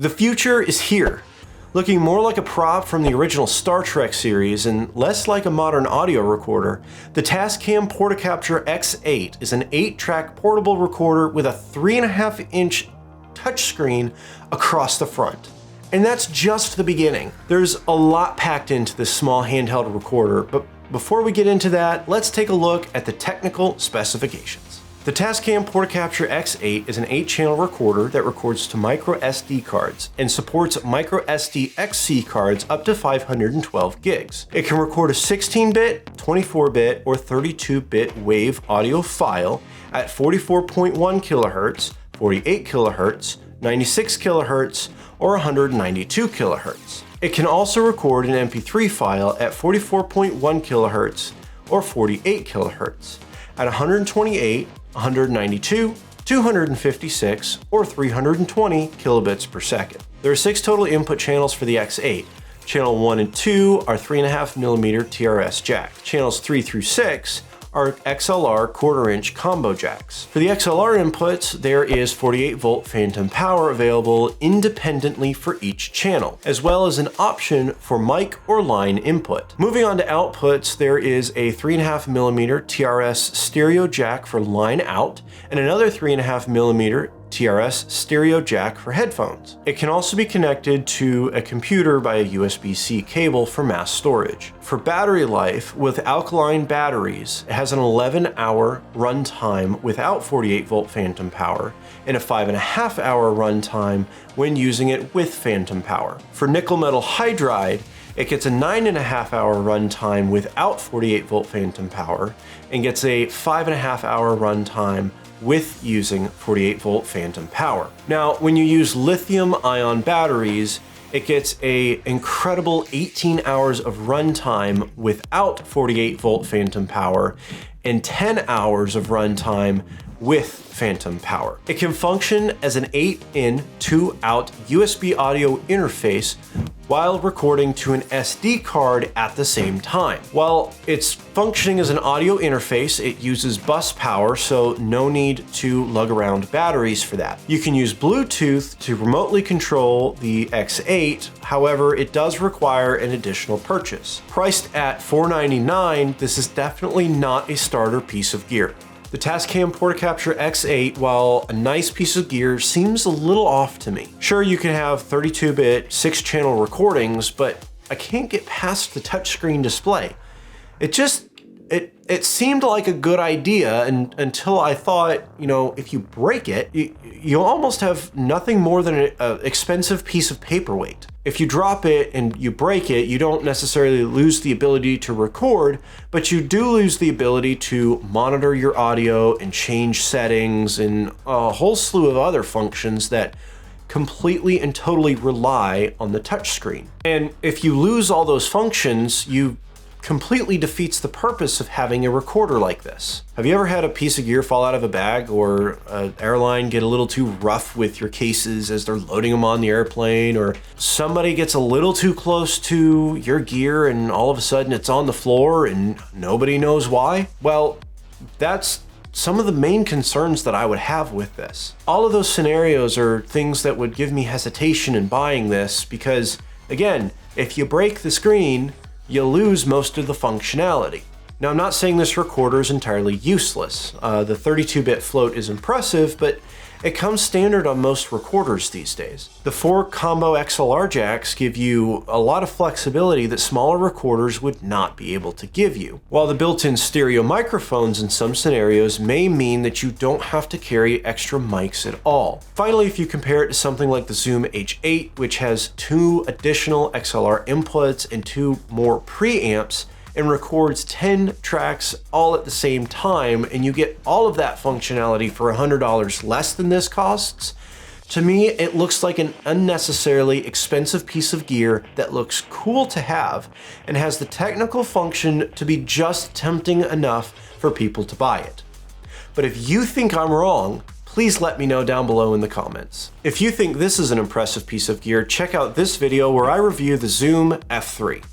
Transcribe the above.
The future is here. Looking more like a prop from the original Star Trek series and less like a modern audio recorder, the Tascam Portacapture X8 is an 8-track portable recorder with a 3.5-inch touchscreen across the front. And that's just the beginning. There's a lot packed into this small handheld recorder, but before we get into that, let's take a look at the technical specifications. The Tascam Portacapture X8 is an 8-channel recorder that records to micro SD cards and supports micro SD XC cards up to 512 gigs. It can record a 16-bit, 24-bit, or 32-bit wave audio file at 44.1 kilohertz, 48 kilohertz, 96 kilohertz, or 192 kilohertz. It can also record an MP3 file at 44.1 kilohertz or 48 kilohertz at 128, 192, 256, or 320 kilobits per second. There are 6 total input channels for the X8. Channel 1 and 2 are 3.5mm TRS jack. Channels 3 through 6 are XLR 1/4-inch combo jacks. For the XLR inputs, there is 48-volt phantom power available independently for each channel, as well as an option for mic or line input. Moving on to outputs, there is a 3.5mm TRS stereo jack for line out, and another 3.5mm TRS stereo jack for headphones. It can also be connected to a computer by a USB-C cable for mass storage. For battery life, with alkaline batteries, it has an 11-hour runtime without 48-volt phantom power and a 5.5-hour runtime when using it with phantom power. For nickel metal hydride, it gets a 9.5-hour runtime without 48-volt phantom power and gets a 5.5-hour runtime with using 48-volt phantom power. Now, when you use lithium-ion batteries, it gets an incredible 18 hours of runtime without 48-volt phantom power and 10 hours of runtime with phantom power. It can function as an 8-in, 2-out USB audio interface while recording to an SD card at the same time. While it's functioning as an audio interface, it uses bus power, so no need to lug around batteries for that. You can use Bluetooth to remotely control the X8, however, it does require an additional purchase. Priced at $499, this is definitely not a starter piece of gear. The Tascam Portacapture X8, while a nice piece of gear, seems a little off to me. Sure, you can have 32-bit, 6-channel recordings, but I can't get past the touchscreen display. It seemed like a good idea until I thought, you know, if you break it, you almost have nothing more than an expensive piece of paperweight. If you drop it and you break it, you don't necessarily lose the ability to record, but you do lose the ability to monitor your audio and change settings and a whole slew of other functions that completely and totally rely on the touchscreen. And if you lose all those functions, you completely defeats the purpose of having a recorder like this. Have you ever had a piece of gear fall out of a bag or an airline get a little too rough with your cases as they're loading them on the airplane, or somebody gets a little too close to your gear and all of a sudden it's on the floor and nobody knows why? Well, that's some of the main concerns that I would have with this. All of those scenarios are things that would give me hesitation in buying this because, again, if you break the screen, you lose most of the functionality. Now, I'm not saying this recorder is entirely useless. The 32-bit float is impressive, but it comes standard on most recorders these days. The 4 combo XLR jacks give you a lot of flexibility that smaller recorders would not be able to give you, while the built-in stereo microphones in some scenarios may mean that you don't have to carry extra mics at all. Finally, if you compare it to something like the Zoom H8, which has 2 additional XLR inputs and 2 more preamps, and records 10 tracks all at the same time, and you get all of that functionality for $100 less than this costs, to me, it looks like an unnecessarily expensive piece of gear that looks cool to have and has the technical function to be just tempting enough for people to buy it. But if you think I'm wrong, please let me know down below in the comments. If you think this is an impressive piece of gear, check out this video where I review the Zoom F3.